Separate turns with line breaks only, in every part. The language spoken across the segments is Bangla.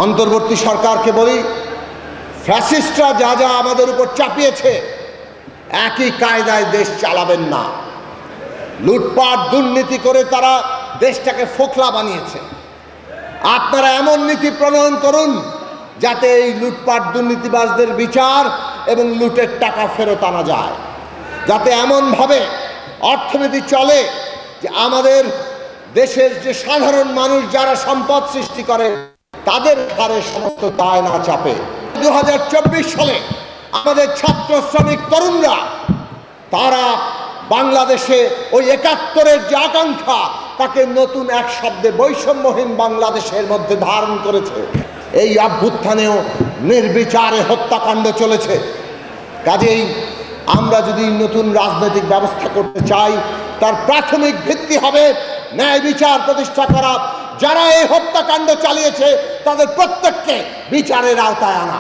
অন্তর্বর্তী সরকারকে বলি, ফ্যাসিস্টরা যা যা আমাদের উপর চাপিয়েছে একই কায়দায় দেশ চালাবেন না। লুটপাট দুর্নীতি করে তারা দেশটাকে ফোকলা বানিয়েছে। আপনারা এমন নীতি প্রণয়ন করুন যাতে এই লুটপাট দুর্নীতিবাজদের বিচার এবং লুটের টাকা ফেরত আনা যায়, যাতে এমনভাবে অর্থনীতি চলে যে আমাদের দেশের যে সাধারণ মানুষ যারা সম্পদ সৃষ্টি করে তাদের ঘাড়ে সমস্ত দায় না চাপে। 2024 সালে আমাদের ছাত্র শ্রমিক তরুণরা তারা বাংলাদেশে ওই 71-এর যে আকাঙ্ক্ষা তাকে নতুন এক শব্দে বৈষম্যহীন বাংলাদেশের মধ্যে ধারণ করেছে। এই অভ্যুত্থানেও নির্বিচারে হত্যাকাণ্ড চলেছে। কাজেই আমরা যদি নতুন রাজনৈতিক ব্যবস্থা করতে চাই তার প্রাথমিক ভিত্তি হবে ন্যায় বিচার প্রতিষ্ঠা করা। যারা এই হত্যাকাণ্ড চালিয়েছে তাদের প্রত্যেককে বিচারের আওতায় আনা।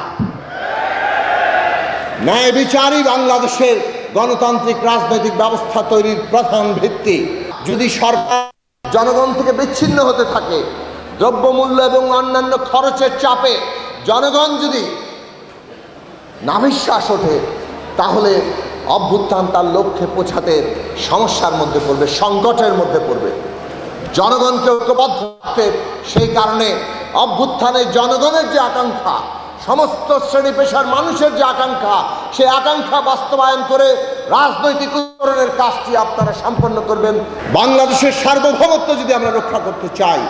ন্যায় বিচারই বাংলাদেশের গণতান্ত্রিক রাজনৈতিক ব্যবস্থা তৈরির প্রধান ভিত্তি। যদি সরকার জনগণ থেকে বিচ্ছিন্ন হতে থাকে, দ্রব্যমূল্য এবং অন্যান্য খরচের চাপে জনগণ যদি নাভিশ্বাস ওঠে তাহলে অভ্যুত্থান তার লক্ষ্যে পৌঁছাতে সমস্যার মধ্যে পড়বে, সংকটের মধ্যে পড়বে। জনগণকে ঐক্যবদ্ধ রাখতে সেই কারণে অভ্যুত্থানে জনগণের যে আকাঙ্ক্ষা, সমস্ত শ্রেণী পেশার মানুষের যে আকাঙ্ক্ষা, সেই আকাঙ্ক্ষা বাস্তবায়ন করে রাজনৈতিক উত্তরণের কাজটি আপনারা সম্পন্ন করবেন। বাংলাদেশের সার্বভৌমত্ব যদি আমরা রক্ষা করতে চাই,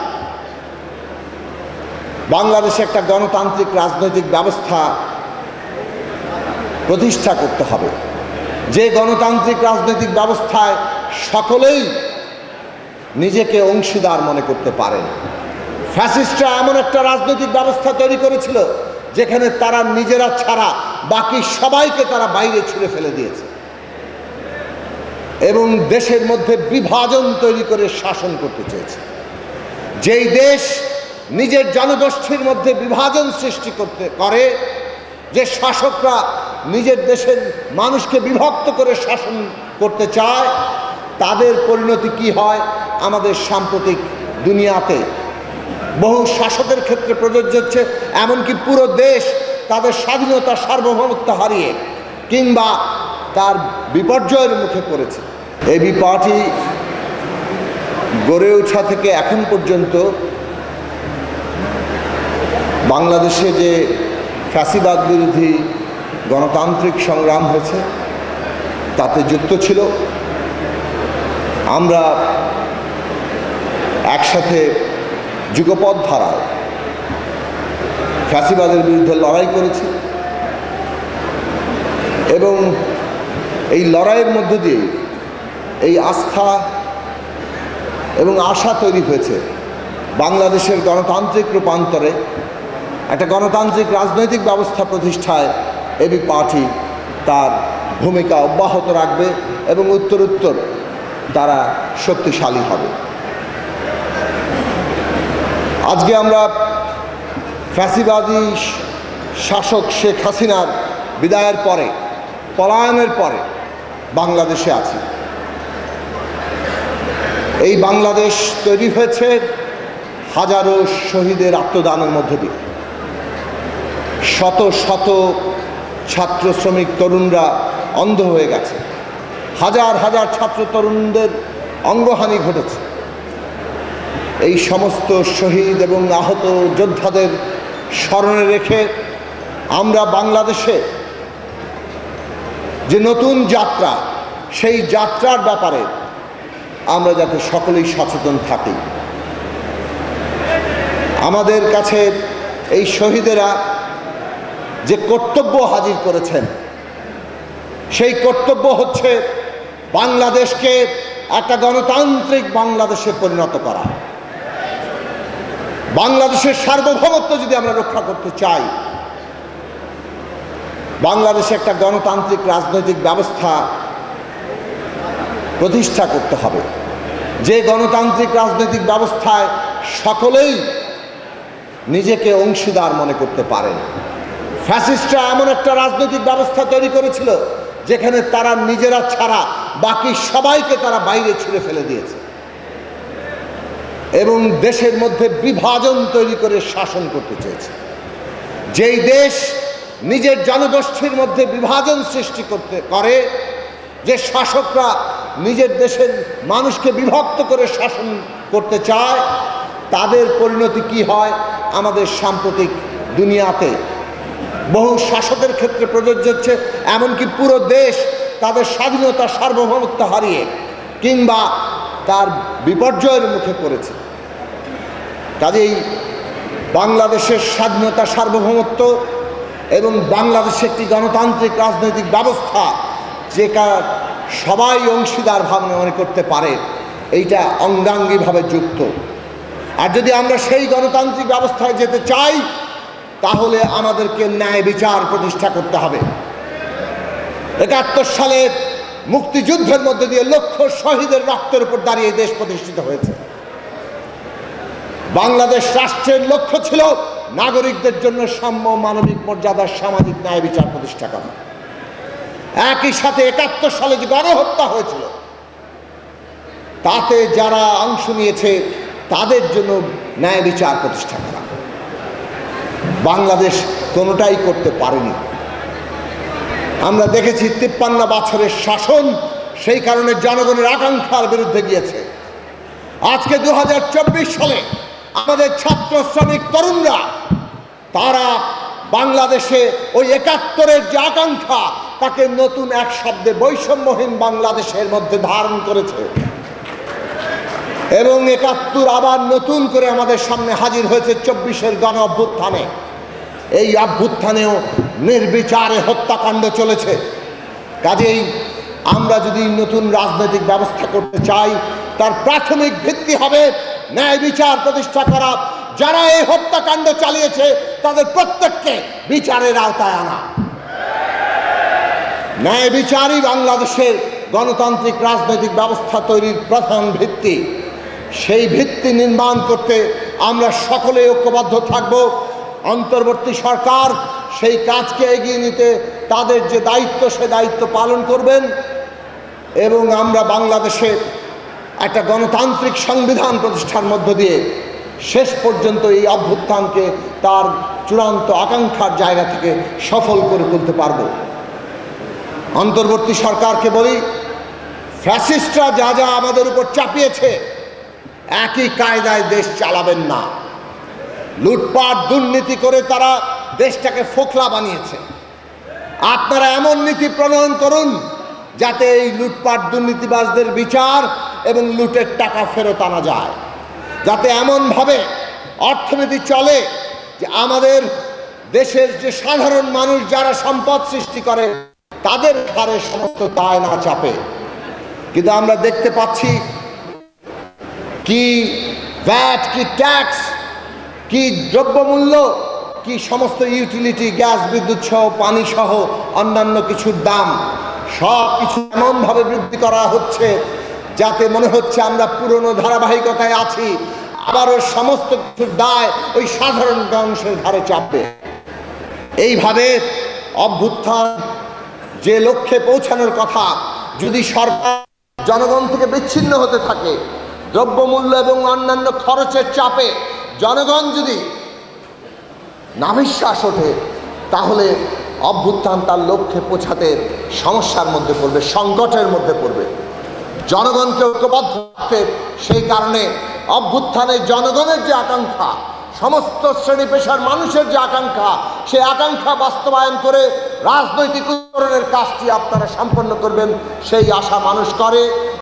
বাংলাদেশে একটা গণতান্ত্রিক রাজনৈতিক ব্যবস্থা প্রতিষ্ঠা করতে হবে, যে গণতান্ত্রিক রাজনৈতিক ব্যবস্থায় সকলেই নিজেকে অংশীদার মনে করতে পারেন। ফ্যাসিস্টরা এমন একটা রাজনৈতিক ব্যবস্থা তৈরি করেছিল যেখানে তারা নিজেরা ছাড়া বাকি সবাইকে তারা বাইরে ছুঁড়ে ফেলে দিয়েছে এবং দেশের মধ্যে বিভাজন তৈরি করে শাসন করতে চেয়েছে। যেই দেশ নিজের জনগোষ্ঠীর মধ্যে বিভাজন সৃষ্টি করে, যে শাসকরা নিজের দেশের মানুষকে বিভক্ত করে শাসন করতে চায়, তাদের পরিণতি কি হয় আমাদের সাম্প্রতিক দুনিয়াতে বহু শাসকের ক্ষেত্রে প্রযোজ্য হচ্ছে। এমনকি পুরো দেশ তাদের স্বাধীনতা সার্বভৌমত্ব হারিয়ে কিংবা তার বিপর্যয়ের মুখে পড়েছে। এবি পার্টি গড়ে ওঠা থেকে এখন পর্যন্ত বাংলাদেশে যে ফ্যাসিবাদ বিরোধী গণতান্ত্রিক সংগ্রাম হয়েছে তাতে যুক্ত ছিল। আমরা একসাথে যুগপৎ ধারায় ফ্যাসিবাদের বিরুদ্ধে লড়াই করেছি এবং এই লড়াইয়ের মধ্য দিয়ে এই আস্থা এবং আশা তৈরি হয়েছে বাংলাদেশের গণতান্ত্রিক রূপান্তরে, একটা গণতান্ত্রিক রাজনৈতিক ব্যবস্থা প্রতিষ্ঠায় এবি পার্টি তার ভূমিকা অব্যাহত রাখবে এবং উত্তরোত্তর তারা শক্তিশালী হবে। আজকে আমরা ফ্যাসিবাদী শাসক শেখ হাসিনার বিদায়ের পরে, পলায়নের পরে বাংলাদেশে আছি। এই বাংলাদেশ তৈরি হয়েছে হাজারো শহীদের আত্মদানের মধ্য দিয়ে। শত শত ছাত্র শ্রমিক তরুণরা অন্ধ হয়ে গেছে, হাজার হাজার ছাত্র তরুণদের অঙ্গহানি ঘটেছে। এই সমস্ত শহীদ এবং আহত যোদ্ধাদের স্মরণে রেখে আমরা বাংলাদেশে যে নতুন যাত্রা, সেই যাত্রার ব্যাপারে আমরা যাতে সকলেই সচেতন থাকি। আমাদের কাছে এই শহীদেরা যে কর্তব্য হাজির করেছেন, সেই কর্তব্য হচ্ছে বাংলাদেশকে একটা গণতান্ত্রিক বাংলাদেশে পরিণত করা। বাংলাদেশের সার্বভৌমত্ব যদি আমরা রক্ষা করতে চাই, বাংলাদেশে একটা গণতান্ত্রিক রাজনৈতিক ব্যবস্থা প্রতিষ্ঠা করতে হবে, যে গণতান্ত্রিক রাজনৈতিক ব্যবস্থায় সকলেই নিজেকে অংশীদার মনে করতে পারেন। ফ্যাসিস্টরা এমন একটা রাজনৈতিক ব্যবস্থা তৈরি করেছিল যেখানে তারা নিজেরা ছাড়া বাকি সবাইকে তারা বাইরে ছুঁড়ে ফেলে দিয়েছে। এবং দেশের মধ্যে বিভাজন তৈরি করে শাসন করতে চেয়েছে। যেই দেশ নিজের জনগোষ্ঠীর মধ্যে বিভাজন সৃষ্টি করে, যে শাসকরা নিজের দেশের মানুষকে বিভক্ত করে শাসন করতে চায়, তাদের পরিণতি কি হয় আমাদের সাম্প্রতিক দুনিয়াতে বহু শাসকের ক্ষেত্রে প্রযোজ্য হচ্ছে। এমনকি পুরো দেশ তাদের স্বাধীনতা সার্বভৌমত্ব হারিয়ে কিংবা তার বিপর্যয়ের মুখে পড়েছে। কাজেই বাংলাদেশের স্বাধীনতা সার্বভৌমত্ব এবং বাংলাদেশে একটি গণতান্ত্রিক রাজনৈতিক ব্যবস্থা যে সবাই অংশীদার ভাবনা মনে করতে পারে, এইটা অঙ্গাঙ্গিভাবে যুক্ত। আর যদি আমরা সেই গণতান্ত্রিক ব্যবস্থায় যেতে চাই, তাহলে আমাদেরকে ন্যায় বিচার প্রতিষ্ঠা করতে হবে। ৭১ সালের মুক্তিযুদ্ধের মধ্যে দিয়ে লক্ষ শহীদের রক্তের উপর দাঁড়িয়ে দেশ প্রতিষ্ঠিত হয়েছে। বাংলাদেশ রাষ্ট্রের লক্ষ্য ছিল নাগরিকদের জন্য সাম্য, মানবিক মর্যাদার সামাজিক ন্যায় বিচার প্রতিষ্ঠা করা। একই সাথে ৭১ সালে যে গণহত্যা হয়েছিল, তাতে যারা অংশ নিয়েছে তাদের জন্য ন্যায় বিচার প্রতিষ্ঠা করা। বাংলাদেশ কোনোটাই করতে পারেনি। আমরা দেখেছি ৫৩ বছরের শাসন সেই কারণে জনগণের আকাঙ্ক্ষার বিরুদ্ধে গিয়েছে। আজকে ২০২৪ সালে আমাদের ছাত্র শ্রমিক তরুণরা তারা বাংলাদেশে ওই ৭১-এর যে আকাঙ্ক্ষা, তাকে নতুন এক শব্দে বৈষম্যহীন বাংলাদেশের মধ্যে ধারণ করেছে এবং ৭১ আবার নতুন করে আমাদের সামনে হাজির হয়েছে ২৪-এর গণ অভ্যুত্থানে। এই অভ্যুত্থানেও নির্বিচারে হত্যাকাণ্ড চলেছে। কাজেই আমরা যদি নতুন রাজনৈতিক ব্যবস্থা করতে চাই, তার প্রাথমিক ভিত্তি হবে ন্যায় বিচার প্রতিষ্ঠা করা। যারা এই হত্যাকাণ্ড চালিয়েছে তাদের প্রত্যেককে বিচারের আওতায় আনা। ন্যায় বিচারই বাংলাদেশের গণতান্ত্রিক রাজনৈতিক ব্যবস্থা তৈরির প্রধান ভিত্তি। সেই ভিত্তি নির্মাণ করতে আমরা সকলে ঐক্যবদ্ধ থাকব। অন্তর্বর্তী সরকার সেই কাজকে এগিয়ে নিতে তাদের যে দায়িত্ব, সে দায়িত্ব পালন করবেন এবং আমরা বাংলাদেশে একটা গণতান্ত্রিক সংবিধান প্রতিষ্ঠার মধ্য দিয়ে শেষ পর্যন্ত এই অভ্যুত্থানকে তার চূড়ান্ত আকাঙ্ক্ষার জায়গা থেকে সফল করে তুলতে পারব। অন্তর্বর্তী সরকারকে বলি, ফ্যাসিস্টরা যা যা আমাদের উপর চাপিয়েছে, একই কায়দায় দেশ চালাবেন না। লুটপাট দুর্নীতি করে তারা দেশটাকে ফোকলা বানিয়েছে। আপনারা এমন নীতি প্রণয়ন করুন যাতে এই লুটপাট দুর্নীতিবাজদের বিচার এবং লুটের টাকা ফেরত আনা যায়, যাতে এমনভাবে অর্থনীতি চলে যে আমাদের দেশের যে সাধারণ মানুষ যারা সম্পদ সৃষ্টি করে তাদের ঘাড়ে সমস্ত দায় না চাপে। কিন্তু আমরা দেখতে পাচ্ছি কি ভ্যাট, কি ট্যাক্স, কি দ্রব্যমূল্য, কি সমস্ত ইউটিলিটি, গ্যাস, বিদ্যুৎ সহ, পানি সহ অন্যান্য কিছুর দাম সব কিছু এমনভাবে বৃদ্ধি করা হচ্ছে যাতে মনে হচ্ছে আমরা পুরনো ধারাবাহিকতায় আছি। আবারও সমস্ত কিছুর দায় ওই সাধারণ মানুষের ঘাড়ে চাপবে। এইভাবে অভ্যুত্থান যে লক্ষ্যে পৌঁছানোর কথা, যদি সরকার জনগণ থেকে বিচ্ছিন্ন হতে থাকে, দ্রব্যমূল্য এবং অন্যান্য খরচের চাপে জনগণ যদি নাভিশ্বাস ওঠে, তাহলে অভ্যুত্থান তার লক্ষ্যে পৌঁছাতে সমস্যার মধ্যে পড়বে, সংকটের মধ্যে পড়বে। জনগণকে ঐক্যবদ্ধ রাখতে সেই কারণে অভ্যুত্থানে জনগণের যে আকাঙ্ক্ষা, সমস্ত শ্রেণী পেশার মানুষের যে আকাঙ্ক্ষা, সেই আকাঙ্ক্ষা বাস্তবায়ন করে রাজনৈতিক উত্তরণের কাজটি আপনারা সম্পন্ন করবেন, সেই আশা মানুষ করে।